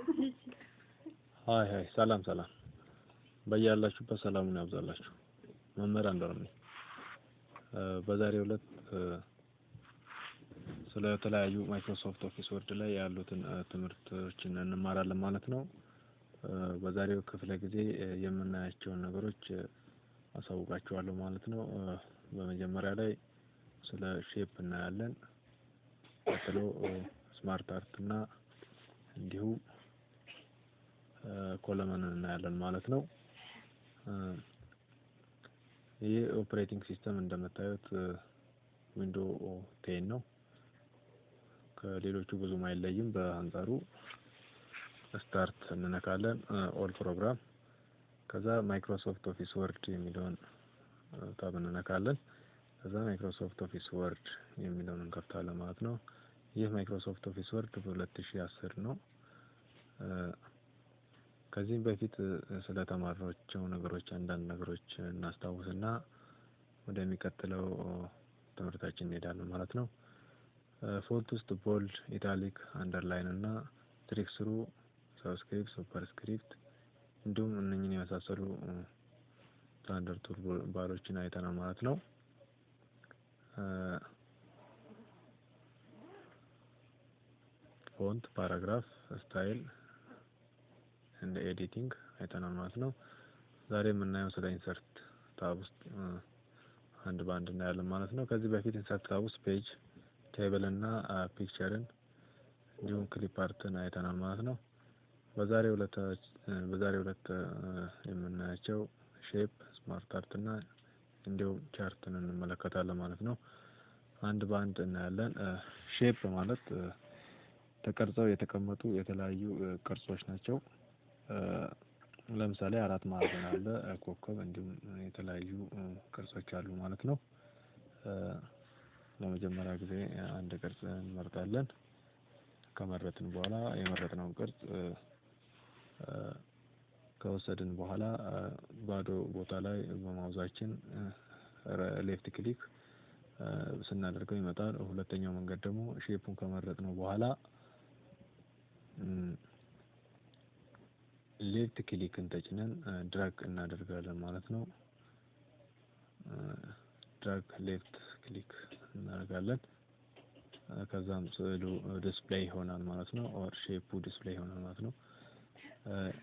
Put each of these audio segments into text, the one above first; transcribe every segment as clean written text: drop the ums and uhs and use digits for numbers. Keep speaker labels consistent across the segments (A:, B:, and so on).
A: ሃይ ሃይ ሰላም ሰላም በያላችሁበት ሰላሙን ያብዛላችሁ። መምህር አንዶርም ነኝ። በዛሬው ዕለት ስለ ተለያዩ ማይክሮሶፍት ኦፊስ ወርድ ላይ ያሉትን ትምህርቶችን እንማራለን ማለት ነው። በዛሬው ክፍለ ጊዜ የምናያቸውን ነገሮች አሳውቃችኋለሁ ማለት ነው። በመጀመሪያ ላይ ስለ ሼፕ እናያለን። ቀጥሎ ስማርት አርት እና እንዲሁም ኮለመንን እናያለን ማለት ነው። ይህ ኦፕሬቲንግ ሲስተም እንደምታዩት ዊንዶው 10 ነው። ከሌሎቹ ብዙም አይለይም በአንጻሩ። ስታርት እንነካለን፣ ኦል ፕሮግራም፣ ከዛ ማይክሮሶፍት ኦፊስ ወርድ የሚለውን ታብ እንነካለን። ከዛ ማይክሮሶፍት ኦፊስ ወርድ የሚለውን እንከፍታለን ማለት ነው። ይህ ማይክሮሶፍት ኦፊስ ወርድ በ2010 ነው። ከዚህም በፊት ስለተማርናቸው ነገሮች አንዳንድ ነገሮች እናስታውስና ወደሚቀጥለው ትምህርታችን እንሄዳለን ማለት ነው። ፎንት ውስጥ ቦልድ፣ ኢታሊክ፣ አንደርላይን እና ትሪክስሩ፣ ሰብስክሪፕት፣ ሱፐርስክሪፕት እንዲሁም እነኚህን የመሳሰሉ ስታንዳርድ ቱል ባሮችን አይተናል ማለት ነው። ፎንት፣ ፓራግራፍ፣ ስታይል እንደ ኤዲቲንግ አይተናል ማለት ነው። ዛሬ የምናየው ስለ ኢንሰርት ታብ ውስጥ አንድ ባንድ እናያለን ማለት ነው። ከዚህ በፊት ኢንሰርት ታብ ውስጥ ፔጅ፣ ቴብል እና ፒክቸርን እንዲሁም ክሊፕ አርትን አይተናል ማለት ነው። በዛሬው ዕለት የምናያቸው ሼፕ፣ ስማርት አርት እና እንዲሁም ቻርትን እንመለከታለን ማለት ነው። አንድ ባንድ እናያለን። ሼፕ ማለት ተቀርጸው የተቀመጡ የተለያዩ ቅርጾች ናቸው። ለምሳሌ አራት ማዕዘን አለ፣ ኮከብ እንዲሁም የተለያዩ ቅርጾች አሉ ማለት ነው። ለመጀመሪያ ጊዜ አንድ ቅርጽ እንመርጣለን። ከመረጥን በኋላ የመረጥነውን ቅርጽ ከወሰድን በኋላ ባዶ ቦታ ላይ በማውዛችን ሌፍት ክሊክ ስናደርገው ይመጣል። ሁለተኛው መንገድ ደግሞ ሼፑን ከመረጥነው በኋላ ሌፍት ክሊክን ተጭነን ድራግ እናደርጋለን ማለት ነው። ድራግ ሌፍት ክሊክ እናደርጋለን። ከዛም ስዕሉ ዲስፕሌይ ይሆናል ማለት ነው። ኦር ሼፑ ዲስፕሌይ ይሆናል ማለት ነው።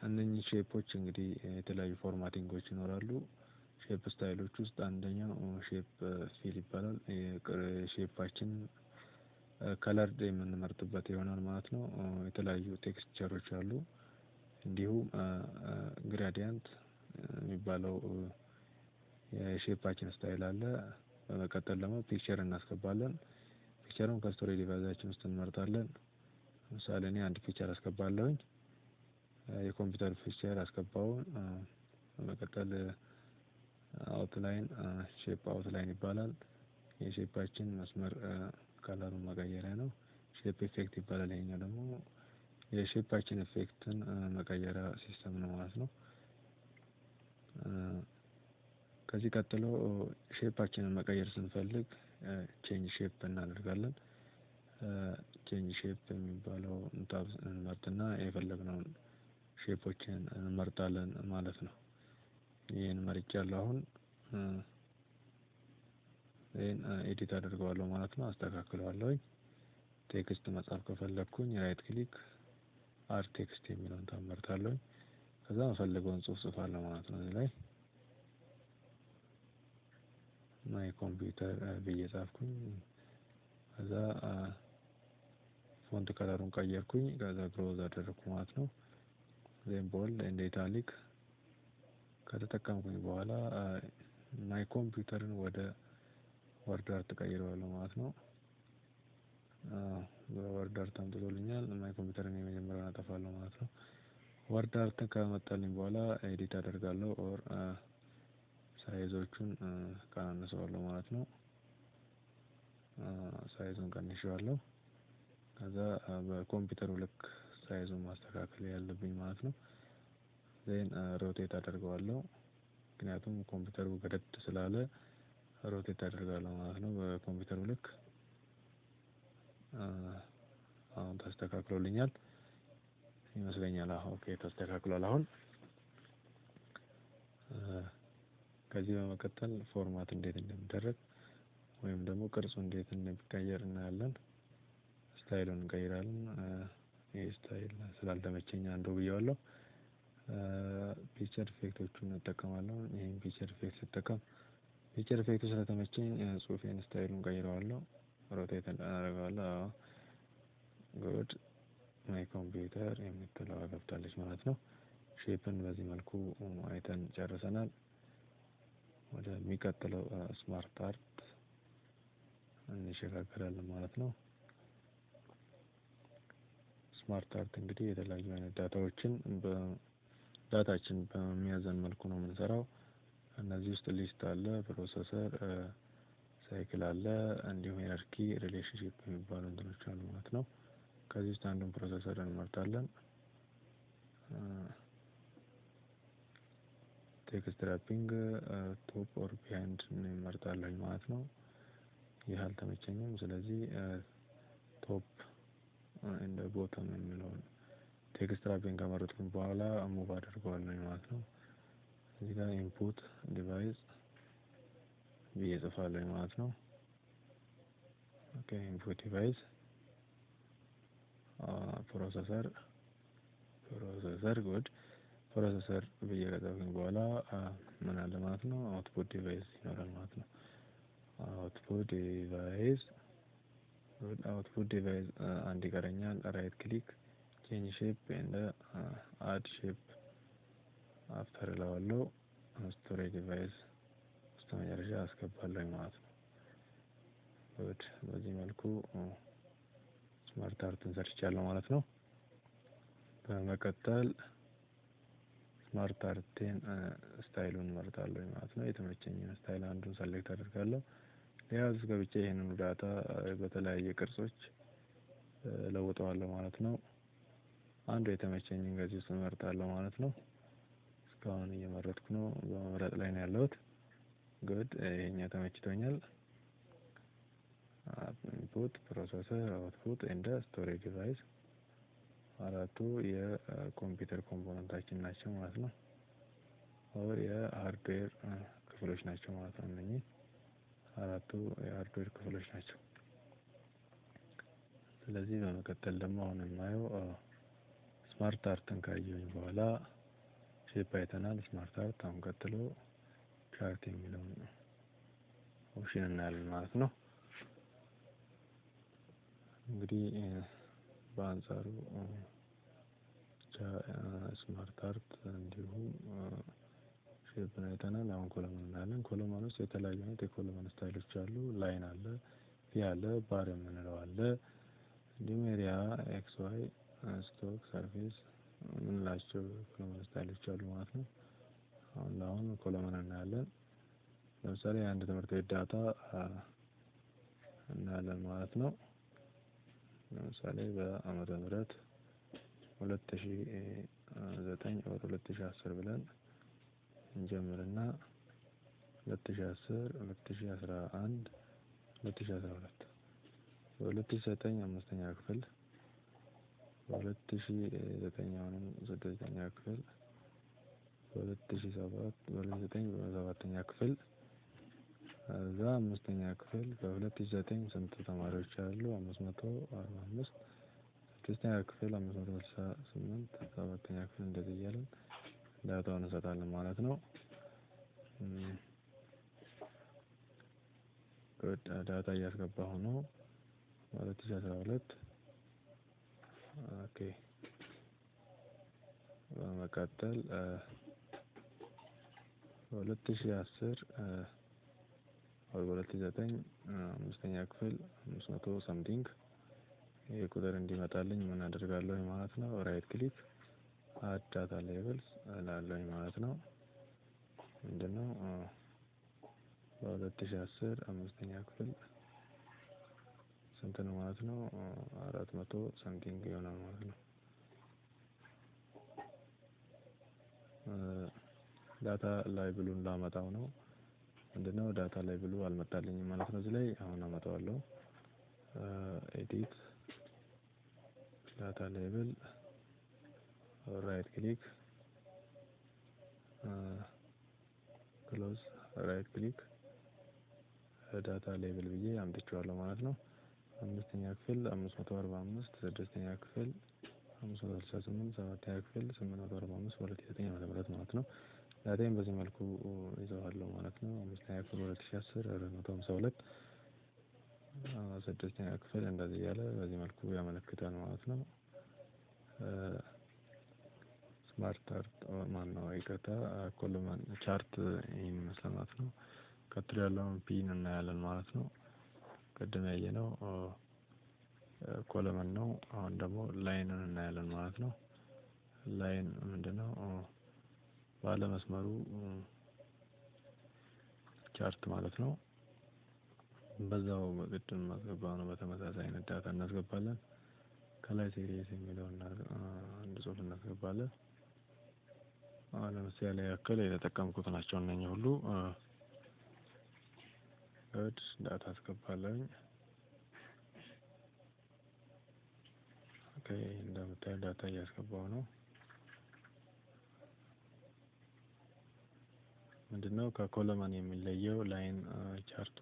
A: እነኚህ ሼፖች እንግዲህ የተለያዩ ፎርማቲንጎች ይኖራሉ። ሼፕ ስታይሎች ውስጥ አንደኛው ሼፕ ፊል ይባላል። ሼፓችን ከለር የምንመርጥበት ይሆናል ማለት ነው። የተለያዩ ቴክስቸሮች አሉ። እንዲሁም ግራዲያንት የሚባለው የሼፓችን ስታይል አለ። በመቀጠል ደግሞ ፒክቸር እናስገባለን። ፒክቸሩን ከስቶሬጅ ዲቫይሳችን ውስጥ እንመርጣለን። ለምሳሌ እኔ አንድ ፒክቸር አስገባለሁኝ። የኮምፒውተር ፒክቸር አስገባው። በመቀጠል አውትላይን፣ ሼፕ አውትላይን ይባላል። የሼፓችን መስመር ከለሩን መቀየሪያ ነው። ሼፕ ኢፌክት ይባላል። ይሄኛው ደግሞ የሼፓችን ኢፌክትን መቀየሪያ ሲስተም ነው ማለት ነው። ከዚህ ቀጥሎ ሼፓችንን መቀየር ስንፈልግ ቼንጅ ሼፕ እናደርጋለን። ቼንጅ ሼፕ የሚባለው ታብ እንመርጥና የፈለግነውን ሼፖችን እንመርጣለን ማለት ነው። ይሄን መርጫለሁ። አሁን ይሄን ኤዲት አደርገዋለሁ ማለት ነው። አስተካክለዋለሁ። ቴክስት መጻፍ ከፈለኩኝ ራይት ክሊክ አድ ቴክስት የሚለውን ታብ መርጣለሁ። ከዛ የምፈልገውን ጽሁፍ ጽፋለሁ ማለት ነው። እዚህ ላይ ማይ ኮምፒውተር ብዬ ጻፍኩኝ። ከዛ ፎንት ከለሩን ቀየርኩኝ። ከዛ ብሮዝ አደረኩ ማለት ነው። ዜን ቦልድ ኤንድ ኢታሊክ ከተጠቀምኩኝ በኋላ ማይ ኮምፒውተርን ወደ ወርድ አርት ቀይረዋለሁ ማለት ነው። ወርድ አርት አምጥቶልኛል። ማይ ኮምፒውተርን የመጀመሪያውን አጠፋለሁ ማለት ነው። ወርድ አርት ከመጣልኝ በኋላ ኤዲት አደርጋለሁ። ኦር ሳይዞቹን ቀናንሰዋለሁ ማለት ነው። ሳይዙን ቀንሼዋለሁ። ከዛ በኮምፒውተሩ ልክ ሳይዙን ማስተካከል ያለብኝ ማለት ነው። ዜን ሮቴት አደርገዋለሁ። ምክንያቱም ኮምፒውተሩ ገደድ ስላለ ሮቴት አደርጋለሁ ማለት ነው በኮምፒውተሩ ልክ። አሁን ተስተካክሎልኛል። ይመስለኛል። ኦኬ ተስተካክሏል አሁን። ከዚህ በመቀጠል ፎርማት እንዴት እንደሚደረግ ወይም ደግሞ ቅርጹ እንዴት እንደሚቀየር እናያለን። ስታይሉን እንቀይራለን። ይሄ ስታይል ስላልተመቸኝ አንዱ ብዬዋለሁ። ፒክቸር ኢፌክቶቹን እጠቀማለሁ። ይሄን ፒክቸር ኢፌክት ስጠቀም ፒክቸር ኢፌክቱ ስለተመቸኝ ጽሁፌን ስታይሉን ቀይረዋለሁ። ሮቴት አደርገዋለሁ። ጉድ ማይ ኮምፒውተር የምትለዋ ገብታለች ማለት ነው። ሼፕን በዚህ መልኩ አይተን ጨርሰናል። ወደሚቀጥለው ስማርት አርት እንሸጋገራለን ማለት ነው። ስማርት አርት እንግዲህ የተለያዩ አይነት ዳታችን በሚያዘን መልኩ ነው የምንሰራው። እነዚህ ውስጥ ሊስት አለ፣ ፕሮሰሰር፣ ሳይክል አለ፣ እንዲሁም ሄራርኪ፣ ሪሌሽንሺፕ የሚባሉ እንትኖች አሉ ማለት ነው። ከዚህ ውስጥ አንዱን ፕሮሰሰር እንመርጣለን። ቴክስት ራፒንግ ቶፕ ኦር ቢሃይንድ እንመርጣለን ማለት ነው። ይህ አልተመቸኝም። ስለዚህ ቶፕ እንደ ቦተም የሚለውን ቴክስት ራፒንግ ከመረጥኩኝ በኋላ ሙቭ አደርገዋለሁ ማለት ነው። እዚህ ጋር ኢንፑት ዲቫይስ ብዬ እጽፋለሁ ማለት ነው። ኦኬ ኢንፑት ዲቫይስ ፕሮሰሰር ጉድ ፕሮሰሰር ብዬ ከጻፍኩኝ በኋላ ምን አለ ማለት ነው፣ አውትፑት ዲቫይስ ይኖራል ማለት ነው። አውትፑት ዲቫይስ አንድ ይቀረኛል። ራይት ክሊክ ቼንጅ ሼፕ ኤንድ አድ ሼፕ አፍተር እለዋለሁ። ስቶሬጅ ዲቫይስ ውስጥ መጨረሻ አስገባለሁ ማለት ነው። በዚህ መልኩ ስማርት አርትን ሰርቻለሁ ማለት ነው። በመቀጠል ስማርት አርቴን ስታይሉን እመርጣለሁ ማለት ነው። የተመቸኝን ስታይል አንዱን ሰሌክት አደርጋለሁ። ሌላው እዚህ ገብቼ ይሄንን ዳታ በተለያየ ቅርጾች ለውጠዋለሁ ማለት ነው። አንዱ የተመቸኝን ከዚህ ውስጥ እመርጣለሁ ማለት ነው። እስካሁን እየመረጥኩ ነው፣ በመምረጥ ላይ ነው ያለሁት። ጉድ ይሄኛው ተመችቶኛል። ኢንፑት ፕሮሰሰር አውትፑት ኤንድ ስቶሬጅ ዲቫይስ አራቱ የኮምፒውተር ኮምፖነንታችን ናቸው ማለት ነው። ኦር የሃርድዌር ክፍሎች ናቸው ማለት ነው። እነኚህ አራቱ የሃርድዌር ክፍሎች ናቸው። ስለዚህ በመቀጠል ደግሞ አሁን የማየው ስማርት አርትን ካየሁኝ በኋላ ሼፕ አይተናል። ስማርት አርት አሁን ቀጥሎ ቻርት የሚለውን ኦፕሽን እናያለን ማለት ነው። እንግዲህ በአንጻሩ ስማርት አርት እንዲሁም ሼፕን አይተናል። አሁን ኮለመን እናያለን። ኮለመን ውስጥ የተለያዩ አይነት የኮለመን ስታይሎች አሉ። ላይን አለ፣ ቪ አለ፣ ባር የምንለው አለ፣ እንዲሁም ኤሪያ፣ ኤክስ ዋይ፣ ስቶክ፣ ሰርፌስ የምንላቸው ኮለመን ስታይሎች አሉ ማለት ነው። አሁን ኮለመን እናያለን። ለምሳሌ የአንድ ትምህርት ቤት ዳታ እናያለን ማለት ነው። ለምሳሌ በዓመተ ምህረት 2009 ወደ 2010 ብለን እንጀምርና 2010 2011 2012 በ2009 አምስተኛ ክፍል በ2009 አሁንም ስድስተኛ ክፍል በ2009 ሰባተኛ ክፍል እዛ አምስተኛ ክፍል በ2009 ስንት ተማሪዎች አሉ? 545 ስድስተኛ ክፍል 568 ሰባተኛ ክፍል እንደዚህ እያለን ዳታውን እንሰጣለን ማለት ነው። ዳታ እያስገባሁ ነው። 2012 ኦኬ። በመቀጠል 2010 በ2009 አምስተኛ ክፍል 500 ሰምቲንግ ይሄ ቁጥር እንዲመጣልኝ ምን አደርጋለሁ ማለት ነው። ራይት ክሊክ አድ ዳታ ሌቭልስ እላለሁ ማለት ነው። ምንድነው በ2010 አምስተኛ ክፍል ስንት ነው ማለት ነው? 400 ሰምቲንግ ይሆናል ማለት ነው። ዳታ ላይ ብሉን ላመጣው ነው። ምንድነው ዳታ ላይ ብሉ አልመጣልኝም ማለት ነው። እዚህ ላይ አሁን አመጣዋለሁ። ኤዲት ዳታ ሌብል ራይት ክሊክ ክሎዝ ራይት ክሊክ ዳታ ሌብል ብዬ አምጥቼዋለሁ ማለት ነው። 5ኛ ክፍል 545 6ኛ ክፍል 568 7ኛ ክፍል 845 2009 ዓ.ም ማለት ነው። ዳታዬን በዚህ መልኩ ይዘዋለሁ ማለት ነው። 5ኛ ክፍል 2010 452 6ኛ ክፍል እንደዚህ እያለ በዚህ መልኩ ያመለክታል ማለት ነው። ስማርት ቻርት ማነው ይቅርታ ኮለመን ቻርት ይህን ይመስላል ማለት ነው። ቀጥሎ ያለውን ፒን እናያለን ማለት ነው። ቅድም ያየነው ኮለመን ነው። አሁን ደግሞ ላይንን እናያለን ማለት ነው። ላይን ምንድነው? ባለ መስመሩ ቻርት ማለት ነው። በዛው ቅድም ማስገባነው በተመሳሳይ አይነት ዳታ እናስገባለን። ከላይ ሲሪየስ የሚለውን አንድ ጽሁፍ እናስገባለን። አሁን ለምሳሌ ያክል የተጠቀምኩት ናቸው እነኚህ ሁሉ ዳታ አስገባለሁኝ። ኦኬ እንደምታዩት ዳታ እያስገባው ነው። ምንድነው ከኮለመን የሚለየው? ላይን ቻርቱ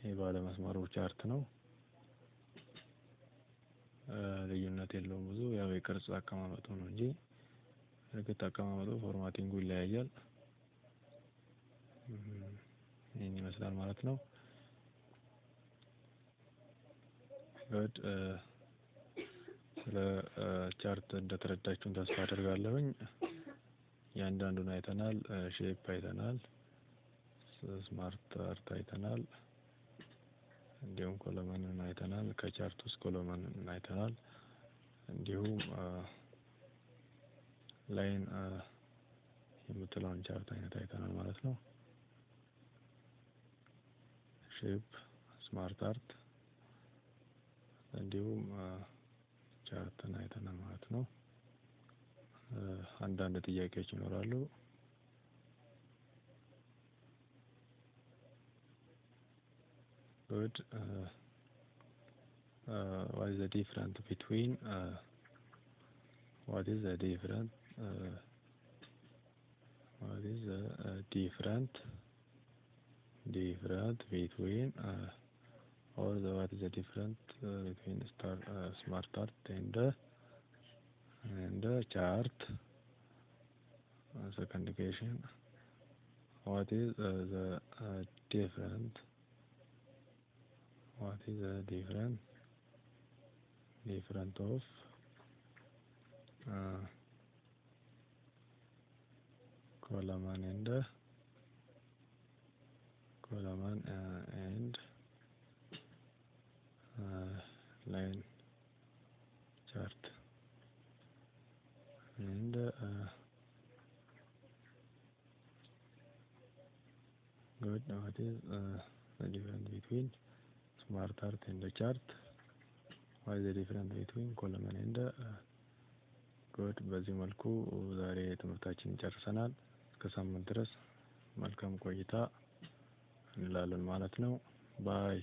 A: የባለ መስመሩ ቻርት ነው። ልዩነት የለውም ብዙ ያው የቅርጽ አቀማመጡ ነው እንጂ እርግጥ አቀማመጡ ፎርማቲንጉ ይለያያል። ይህን ይመስላል ማለት ነው። ስለ ቻርት እንደተረዳችሁን ተስፋ አደርጋለሁኝ። እያንዳንዱን አይተናል። ሼፕ አይተናል። ስማርት ቻርት አይተናል። እንዲሁም ኮለመንን አይተናል። ከቻርት ውስጥ ኮለመንን አይተናል። እንዲሁም ላይን የምትለውን ቻርት አይነት አይተናል ማለት ነው። ሼፕ ስማርት ቻርት እንዲሁም ቻርትን አይተናል ማለት ነው። አንዳንድ ጥያቄዎች ይኖራሉ። good what is the difference between what is the difference between or what is the difference between smart chart and chart? Second question, what is the difference of column and line chart and good what is the difference between smart chart and the chart? What is the difference between column and good? በዚህ መልኩ ዛሬ ትምህርታችንን ጨርሰናል። እስከ ሳምንት ድረስ መልካም ቆይታ እንላለን ማለት ነው። ባይ